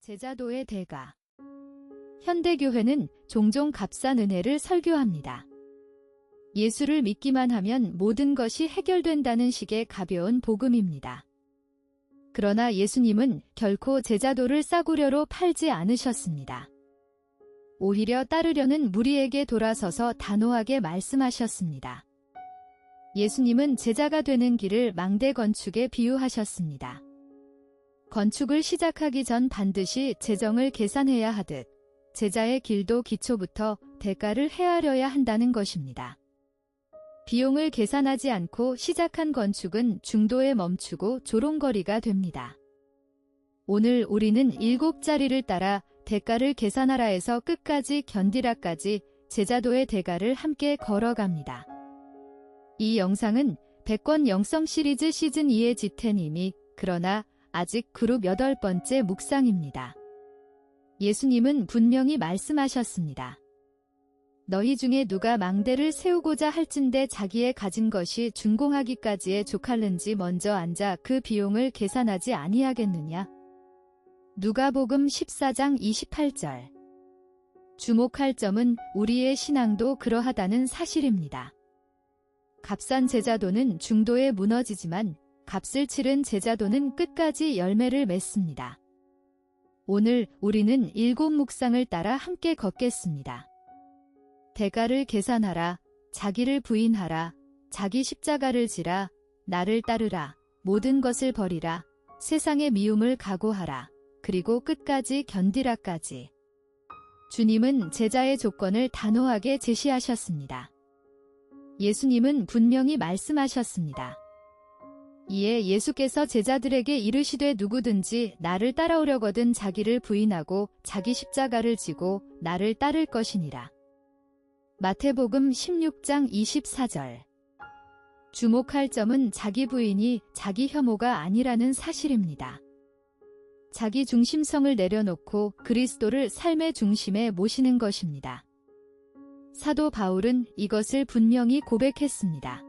제자도의 대가. 현대교회는 종종 값싼 은혜를 설교합니다. 예수를 믿기만 하면 모든 것이 해결된다는 식의 가벼운 복음입니다. 그러나 예수님은 결코 제자도를 싸구려로 팔지 않으셨습니다. 오히려 따르려는 무리에게 돌아서서 단호하게 말씀하셨습니다. 예수님은 제자가 되는 길을 망대 건축에 비유하셨습니다. 건축을 시작하기 전 반드시 재정을 계산해야 하듯 제자의 길도 기초부터 대가를 헤아려야 한다는 것입니다. 비용을 계산하지 않고 시작한 건축은 중도에 멈추고 조롱거리가 됩니다. 오늘 우리는 7자리를 따라 대가를 계산하라에서 끝까지 견디라까지 제자도의 대가를 함께 걸어갑니다. 이 영상은 100권 영성 시리즈 시즌2의 지태님이 그러나 아직 그룹 8번째 묵상입니다. 예수님은 분명히 말씀하셨습니다. 너희 중에 누가 망대를 세우고자 할진대 자기의 가진 것이 준공하기까지에 족할는지 먼저 앉아 그 비용을 계산하지 아니하겠느냐. 누가복음 14장 28절. 주목할 점은 우리의 신앙도 그러하다는 사실입니다. 값싼 제자도는 중도에 무너지지만 값을 치른 제자도는 끝까지 열매를 맺습니다. 오늘 우리는 7 묵상을 따라 함께 걷겠습니다. 대가를 계산하라, 자기를 부인하라, 자기 십자가를 지라, 나를 따르라, 모든 것을 버리라, 세상의 미움을 각오하라, 그리고 끝까지 견디라까지. 주님은 제자의 조건을 단호하게 제시하셨습니다. 예수님은 분명히 말씀하셨습니다. 이에 예수께서 제자들에게 이르시되 누구든지 나를 따라오려거든 자기를 부인하고 자기 십자가를 지고 나를 따를 것이니라. 마태복음 16장 24절. 주목할 점은 자기 부인이 자기 혐오가 아니라는 사실입니다. 자기 중심성을 내려놓고 그리스도를 삶의 중심에 모시는 것입니다. 사도 바울은 이것을 분명히 고백했습니다.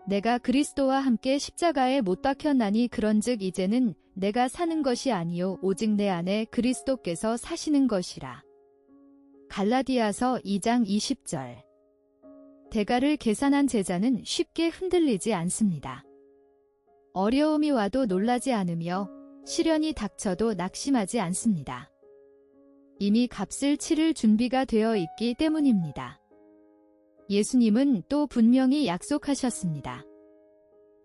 내가 그리스도와 함께 십자가에 못 박혔나니 그런즉 이제는 내가 사는 것이 아니요 오직 내 안에 그리스도께서 사시는 것이라. 갈라디아서 2장 20절. 대가를 계산한 제자는 쉽게 흔들리지 않습니다. 어려움이 와도 놀라지 않으며 시련이 닥쳐도 낙심하지 않습니다. 이미 값을 치를 준비가 되어 있기 때문입니다. 예수님은 또 분명히 약속하셨습니다.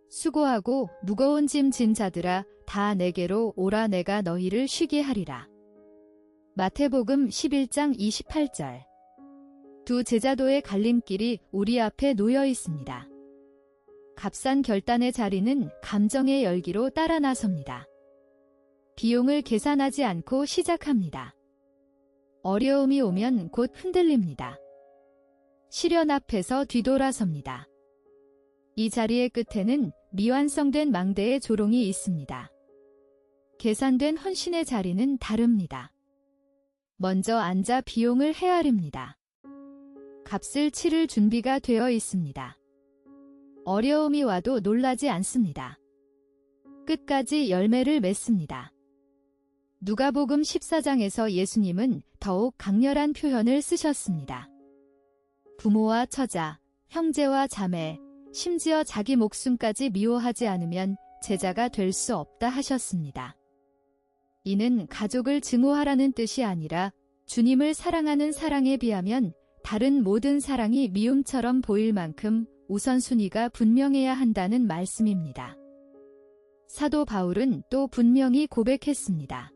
수고하고 무거운 짐 진 자들아 다 내게로 오라 내가 너희를 쉬게 하리라. 마태복음 11장 28절. 두 제자도의 갈림길이 우리 앞에 놓여 있습니다. 값싼 결단의 자리는 감정의 열기로 따라 나섭니다. 비용을 계산하지 않고 시작합니다. 어려움이 오면 곧 흔들립니다. 시련 앞에서 뒤돌아섭니다. 이 자리의 끝에는 미완성된 망대의 조롱이 있습니다. 계산된 헌신의 자리는 다릅니다. 먼저 앉아 비용을 헤아립니다. 값을 치를 준비가 되어 있습니다. 어려움이 와도 놀라지 않습니다. 끝까지 열매를 맺습니다. 누가복음 14장에서 예수님은 더욱 강렬한 표현을 쓰셨습니다. 부모와 처자, 형제와 자매, 심지어 자기 목숨까지 미워하지 않으면 제자가 될 수 없다 하셨습니다. 이는 가족을 증오하라는 뜻이 아니라 주님을 사랑하는 사랑에 비하면 다른 모든 사랑이 미움처럼 보일 만큼 우선순위가 분명해야 한다는 말씀입니다. 사도 바울은 또 분명히 고백했습니다.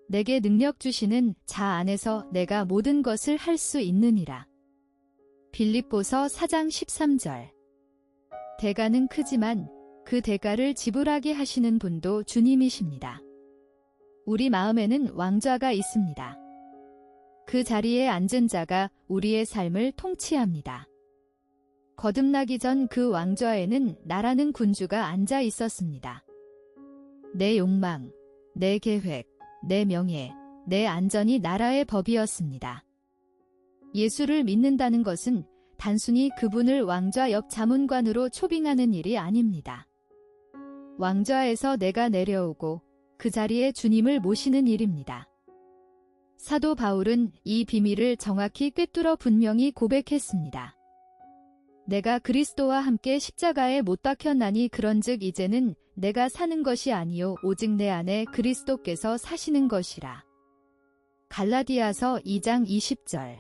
내게 능력 주시는 자 안에서 내가 모든 것을 할 수 있느니라. 빌립보서 4장 13절. 대가는 크지만 그 대가를 지불하게 하시는 분도 주님이십니다. 우리 마음에는 왕좌가 있습니다. 그 자리에 앉은 자가 우리의 삶을 통치합니다. 거듭나기 전 그 왕좌에는 나라는 군주가 앉아 있었습니다. 내 욕망, 내 계획, 내 명예, 내 안전이 나라의 법이었습니다. 예수를 믿는다는 것은 단순히 그분을 왕좌 옆 자문관으로 초빙하는 일이 아닙니다. 왕좌에서 내가 내려오고 그 자리에 주님을 모시는 일입니다. 사도 바울은 이 비밀을 정확히 꿰뚫어 분명히 고백했습니다. 내가 그리스도와 함께 십자가에 못 박혔나니 그런즉 이제는 내가 사는 것이 아니요 오직 내 안에 그리스도께서 사시는 것이라. 갈라디아서 2장 20절.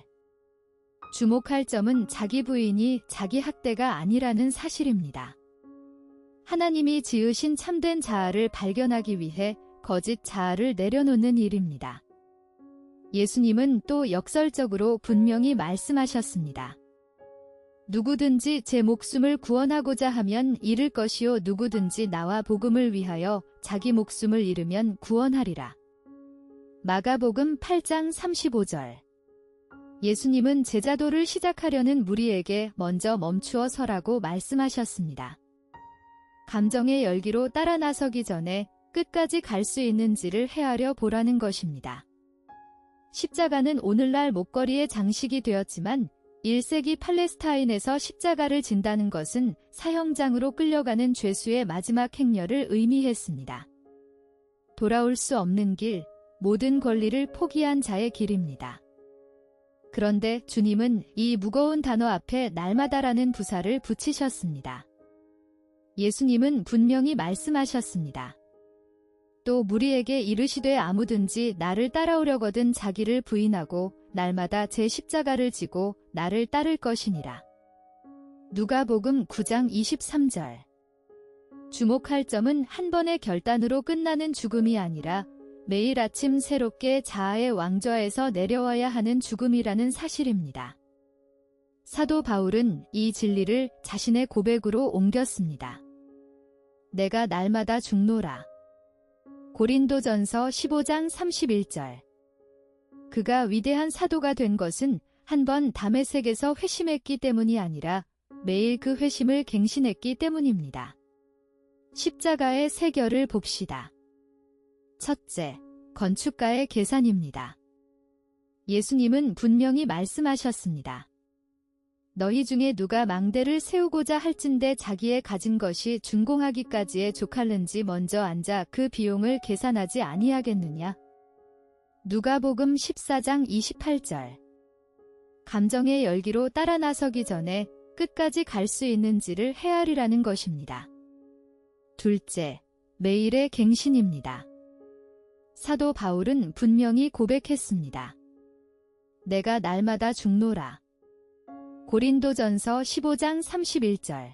주목할 점은 자기 부인이 자기 학대가 아니라는 사실입니다. 하나님이 지으신 참된 자아를 발견하기 위해 거짓 자아를 내려놓는 일입니다. 예수님은 또 역설적으로 분명히 말씀하셨습니다. 누구든지 제 목숨을 구원하고자 하면 잃을 것이요 누구든지 나와 복음을 위하여 자기 목숨을 잃으면 구원하리라. 마가복음 8장 35절. 예수님은 제자도를 시작하려는 무리에게 먼저 멈추어 서라고 말씀하셨습니다. 감정의 열기로 따라 나서기 전에 끝까지 갈 수 있는지를 헤아려 보라는 것입니다. 십자가는 오늘날 목걸이의 장식이 되었지만 1세기 팔레스타인에서 십자가를 진다는 것은 사형장으로 끌려가는 죄수의 마지막 행렬을 의미했습니다. 돌아올 수 없는 길, 모든 권리를 포기한 자의 길입니다. 그런데 주님은 이 무거운 단어 앞에 날마다라는 부사를 붙이셨습니다. 예수님은 분명히 말씀하셨습니다. 또 무리에게 이르시되 아무든지 나를 따라오려거든 자기를 부인하고 날마다 제 십자가를 지고 나를 따를 것이니라. 누가복음 9장 23절. 주목할 점은 한 번의 결단으로 끝나는 죽음이 아니라 매일 아침 새롭게 자아의 왕좌에서 내려와야 하는 죽음이라는 사실입니다. 사도 바울은 이 진리를 자신의 고백으로 옮겼습니다. 내가 날마다 죽노라. 고린도전서 15장 31절. 그가 위대한 사도가 된 것은 한 번 다메섹에서 회심했기 때문이 아니라 매일 그 회심을 갱신했기 때문입니다. 십자가의 세 결을 봅시다. 첫째, 건축가의 계산입니다. 예수님은 분명히 말씀하셨습니다. 너희 중에 누가 망대를 세우고자 할진대 자기의 가진 것이 준공하기까지의 족할는지 먼저 앉아 그 비용을 계산하지 아니하겠느냐. 누가복음 14장 28절. 감정의 열기로 따라 나서기 전에 끝까지 갈 수 있는지를 헤아리라는 것입니다. 둘째, 매일의 갱신입니다. 사도 바울은 분명히 고백했습니다. 내가 날마다 죽노라. 고린도전서 15장 31절.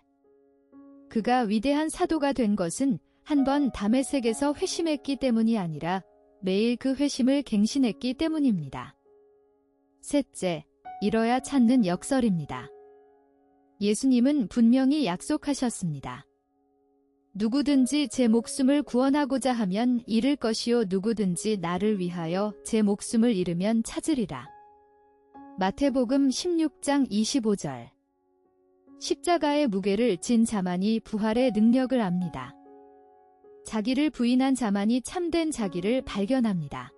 그가 위대한 사도가 된 것은 한 번 다메섹에서 회심했기 때문이 아니라 매일 그 회심을 갱신했기 때문입니다. 셋째, 잃어야 찾는 역설입니다. 예수님은 분명히 약속하셨습니다. 누구든지 제 목숨을 구원하고자 하면 잃을 것이요 누구든지 나를 위하여 제 목숨을 잃으면 찾으리라. 마태복음 16장 25절. 십자가의 무게를 진 자만이 부활의 능력을 압니다. 자기를 부인한 자만이 참된 자기를 발견합니다.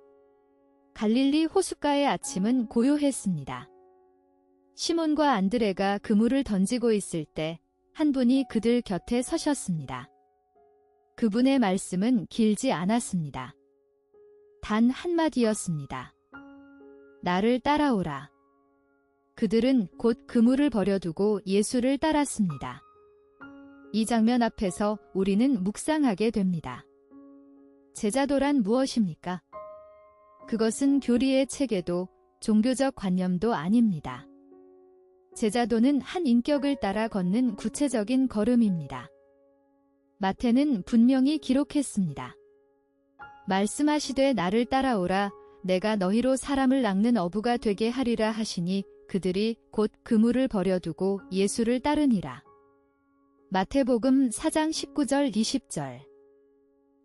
갈릴리 호숫가의 아침은 고요했습니다. 시몬과 안드레가 그물을 던지고 있을 때 한 분이 그들 곁에 서셨습니다. 그분의 말씀은 길지 않았습니다. 단 한마디였습니다. 나를 따라오라. 그들은 곧 그물을 버려두고 예수를 따랐습니다. 이 장면 앞에서 우리는 묵상하게 됩니다. 제자도란 무엇입니까? 그것은 교리의 체계도 종교적 관념도 아닙니다. 제자도는 한 인격을 따라 걷는 구체적인 걸음입니다. 마태는 분명히 기록했습니다. 말씀하시되 나를 따라오라. 내가 너희로 사람을 낚는 어부가 되게 하리라 하시니 그들이 곧 그물을 버려두고 예수를 따르니라. 마태복음 4장 19절 20절.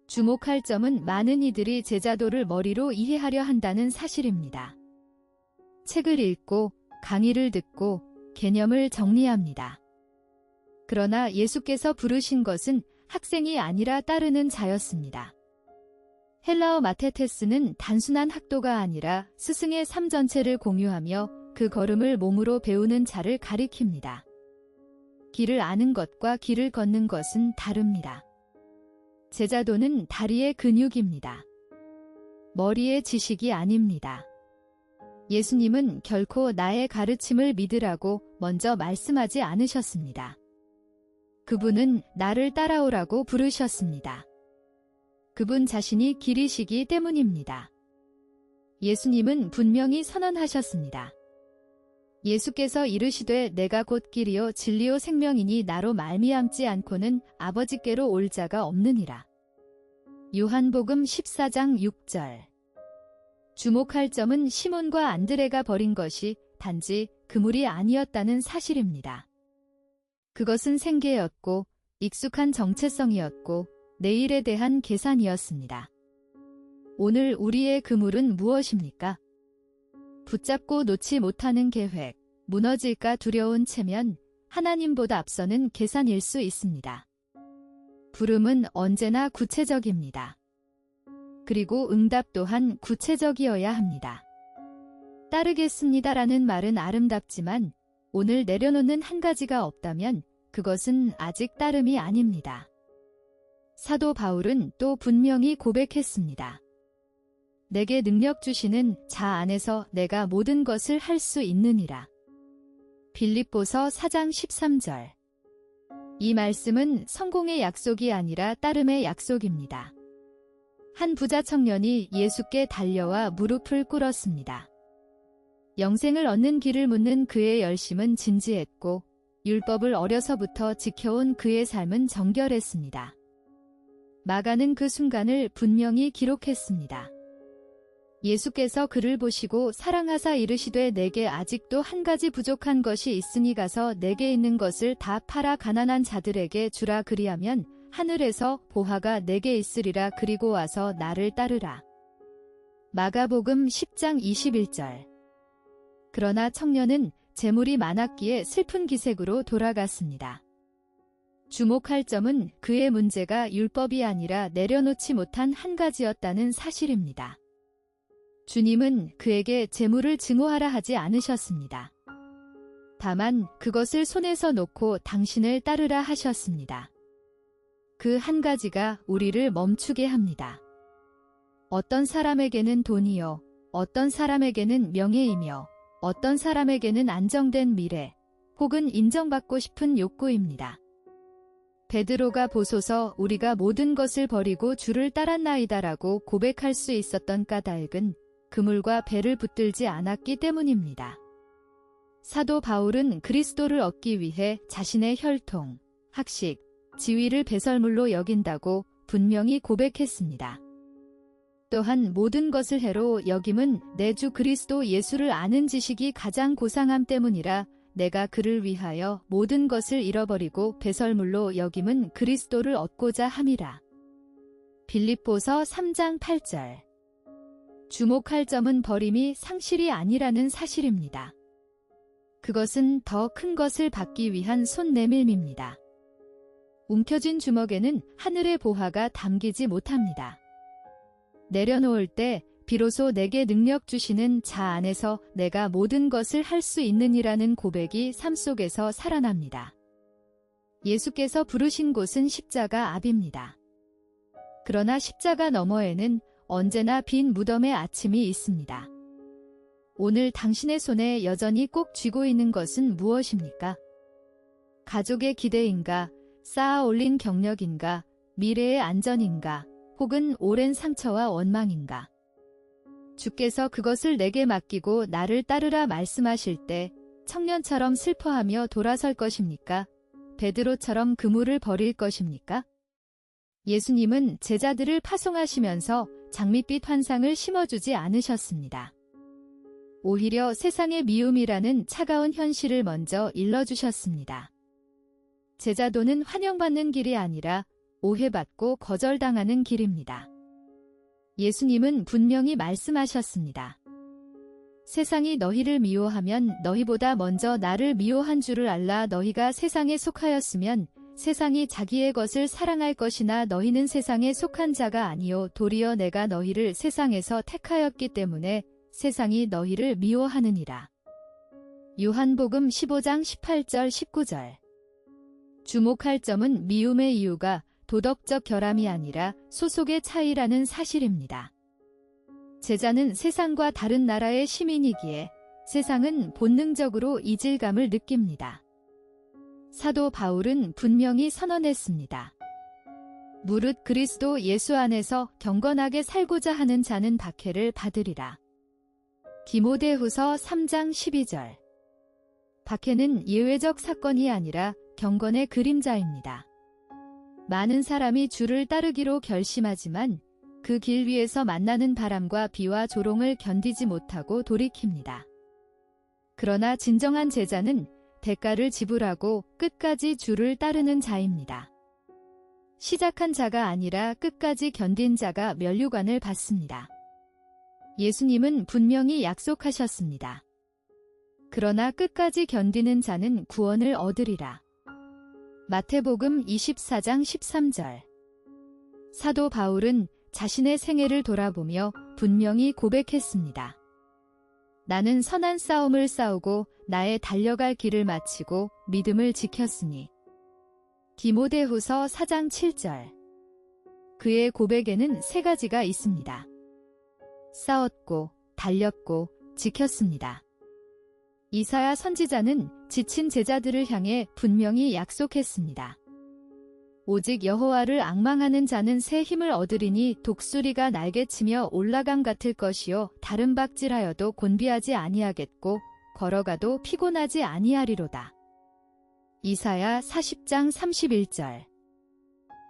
주목할 점은 많은 이들이 제자도를 머리로 이해하려 한다는 사실입니다. 책을 읽고 강의를 듣고 개념을 정리합니다. 그러나 예수께서 부르신 것은 학생이 아니라 따르는 자였습니다. 헬라어 마테테스는 단순한 학도가 아니라 스승의 삶 전체를 공유하며 그 걸음을 몸으로 배우는 자를 가리킵니다. 길을 아는 것과 길을 걷는 것은 다릅니다. 제자도는 다리의 근육입니다. 머리의 지식이 아닙니다. 예수님은 결코 나의 가르침을 믿으라고 먼저 말씀하지 않으셨습니다. 그분은 나를 따라오라고 부르셨습니다. 그분 자신이 길이시기 때문입니다. 예수님은 분명히 선언하셨습니다. 예수께서 이르시되 내가 곧 길이요 진리요 생명이니 나로 말미암지 않고는 아버지께로 올 자가 없느니라. 요한복음 14장 6절. 주목할 점은 시몬과 안드레가 버린 것이 단지 그물이 아니었다는 사실입니다. 그것은 생계였고 익숙한 정체성이었고 내일에 대한 계산이었습니다. 오늘 우리의 그물은 무엇입니까? 붙잡고 놓지 못하는 계획, 무너질까 두려운 체면, 하나님보다 앞서는 계산일 수 있습니다. 부름은 언제나 구체적입니다. 그리고 응답 또한 구체적이어야 합니다. 따르겠습니다라는 말은 아름답지만 오늘 내려놓는 한 가지가 없다면 그것은 아직 따름이 아닙니다. 사도 바울은 또 분명히 고백했습니다. 내게 능력 주시는 자 안에서 내가 모든 것을 할 수 있느니라. 빌립보서 4장 13절. 이 말씀은 성공의 약속이 아니라 따름의 약속입니다. 한 부자 청년이 예수께 달려와 무릎을 꿇었습니다. 영생을 얻는 길을 묻는 그의 열심은 진지했고 율법을 어려서부터 지켜온 그의 삶은 정결했습니다. 마가는 그 순간을 분명히 기록했습니다. 예수께서 그를 보시고 사랑하사 이르시되 내게 아직도 한 가지 부족한 것이 있으니 가서 내게 있는 것을 다 팔아 가난한 자들에게 주라 그리하면 하늘에서 보화가 내게 있으리라 그리고 와서 나를 따르라. 마가복음 10장 21절. 그러나 청년은 재물이 많았기에 슬픈 기색으로 돌아갔습니다. 주목할 점은 그의 문제가 율법이 아니라 내려놓지 못한 한 가지였다는 사실입니다. 주님은 그에게 재물을 증오하라 하지 않으셨습니다. 다만 그것을 손에서 놓고 당신을 따르라 하셨습니다. 그 한 가지가 우리를 멈추게 합니다. 어떤 사람에게는 돈이요, 어떤 사람에게는 명예이며, 어떤 사람에게는 안정된 미래, 혹은 인정받고 싶은 욕구입니다. 베드로가 보소서 우리가 모든 것을 버리고 주를 따랐나이다라고 고백할 수 있었던 까닭은 그물과 배를 붙들지 않았기 때문입니다. 사도 바울은 그리스도를 얻기 위해 자신의 혈통, 학식, 지위를 배설물로 여긴다고 분명히 고백했습니다. 또한 모든 것을 해로 여김은 내 주 그리스도 예수를 아는 지식이 가장 고상함 때문이라 내가 그를 위하여 모든 것을 잃어버리고 배설물로 여김은 그리스도를 얻고자 함이라. 빌립보서 3장 8절. 주목할 점은 버림이 상실이 아니라는 사실입니다. 그것은 더 큰 것을 받기 위한 손내밀미입니다. 움켜쥔 주먹에는 하늘의 보화가 담기지 못합니다. 내려놓을 때 비로소 내게 능력 주시는 자 안에서 내가 모든 것을 할 수 있느니라는 고백이 삶 속에서 살아납니다. 예수께서 부르신 곳은 십자가 앞입니다. 그러나 십자가 너머에는 언제나 빈 무덤의 아침이 있습니다. 오늘 당신의 손에 여전히 꼭 쥐고 있는 것은 무엇입니까? 가족의 기대인가, 쌓아 올린 경력인가, 미래의 안전인가, 혹은 오랜 상처와 원망인가. 주께서 그것을 내게 맡기고 나를 따르라 말씀하실 때 청년처럼 슬퍼하며 돌아설 것입니까? 베드로처럼 그물을 버릴 것입니까? 예수님은 제자들을 파송하시면서 장밋빛 환상을 심어주지 않으셨습니다. 오히려 세상의 미움이라는 차가운 현실을 먼저 일러주셨습니다. 제자도는 환영받는 길이 아니라 오해받고 거절당하는 길입니다. 예수님은 분명히 말씀하셨습니다. 세상이 너희를 미워하면 너희보다 먼저 나를 미워한 줄을 알라. 너희가 세상에 속하였으면 세상이 자기의 것을 사랑할 것이나 너희는 세상에 속한 자가 아니요 도리어 내가 너희를 세상에서 택하였기 때문에 세상이 너희를 미워하느니라. 요한복음 15장 18절 19절. 주목할 점은 미움의 이유가 도덕적 결함이 아니라 소속의 차이라는 사실입니다. 제자는 세상과 다른 나라의 시민이기에 세상은 본능적으로 이질감을 느낍니다. 사도 바울은 분명히 선언했습니다. 무릇 그리스도 예수 안에서 경건하게 살고자 하는 자는 박해를 받으리라. 디모데후서 3장 12절. 박해는 예외적 사건이 아니라 경건의 그림자입니다. 많은 사람이 주를 따르기로 결심하지만 그 길 위에서 만나는 바람과 비와 조롱을 견디지 못하고 돌이킵니다. 그러나 진정한 제자는 대가를 지불하고 끝까지 주를 따르는 자입니다. 시작한 자가 아니라 끝까지 견딘 자가 면류관을 받습니다. 예수님은 분명히 약속하셨습니다. 그러나 끝까지 견디는 자는 구원을 얻으리라. 마태복음 24장 13절. 사도 바울은 자신의 생애를 돌아보며 분명히 고백했습니다. 나는 선한 싸움을 싸우고 나의 달려갈 길을 마치고 믿음을 지켰으니. 디모데후서 4장 7절. 그의 고백에는 세 가지가 있습니다. 싸웠고, 달렸고, 지켰습니다. 이사야 선지자는 지친 제자들을 향해 분명히 약속했습니다. 오직 여호와를 앙망하는 자는 새 힘을 얻으리니 독수리가 날개치며 올라감 같을 것이요 다른 박질하여도 곤비하지 아니하겠고 걸어가도 피곤하지 아니하리로다. 이사야 40장 31절.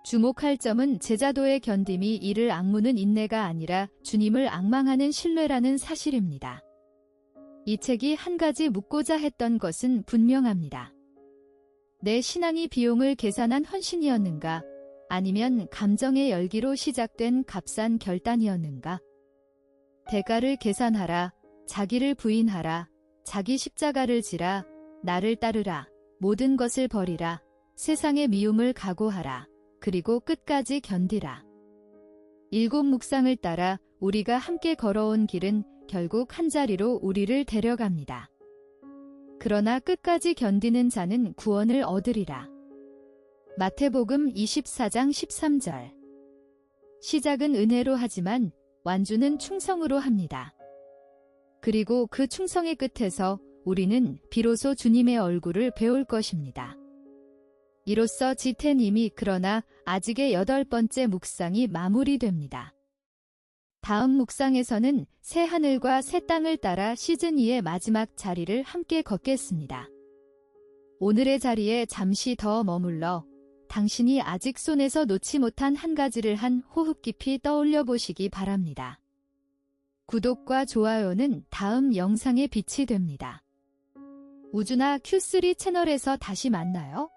주목할 점은 제자도의 견딤이 이를 앙무는 인내가 아니라 주님을 앙망하는 신뢰라는 사실입니다. 이 책이 한 가지 묻고자 했던 것은 분명합니다. 내 신앙이 비용을 계산한 헌신이었는가? 아니면 감정의 열기로 시작된 값싼 결단이었는가? 대가를 계산하라, 자기를 부인하라, 자기 십자가를 지라, 나를 따르라, 모든 것을 버리라, 세상의 미움을 각오하라, 그리고 끝까지 견디라. 일곱 묵상을 따라 우리가 함께 걸어온 길은 결국 한자리로 우리를 데려갑니다. 그러나 끝까지 견디는 자는 구원을 얻으리라. 마태복음 24장 13절. 시작은 은혜로 하지만 완주는 충성으로 합니다. 그리고 그 충성의 끝에서 우리는 비로소 주님의 얼굴을 배울 것입니다. 이로써 지태님이 그러나 아직의 8번째 묵상이 마무리됩니다. 다음 묵상에서는 새 하늘과 새 땅을 따라 시즌2의 마지막 자리를 함께 걷겠습니다. 오늘의 자리에 잠시 더 머물러 당신이 아직 손에서 놓지 못한 한 가지를 한 호흡 깊이 떠올려 보시기 바랍니다. 구독과 좋아요는 다음 영상의 빛이 됩니다. 우주나 Q3 채널에서 다시 만나요.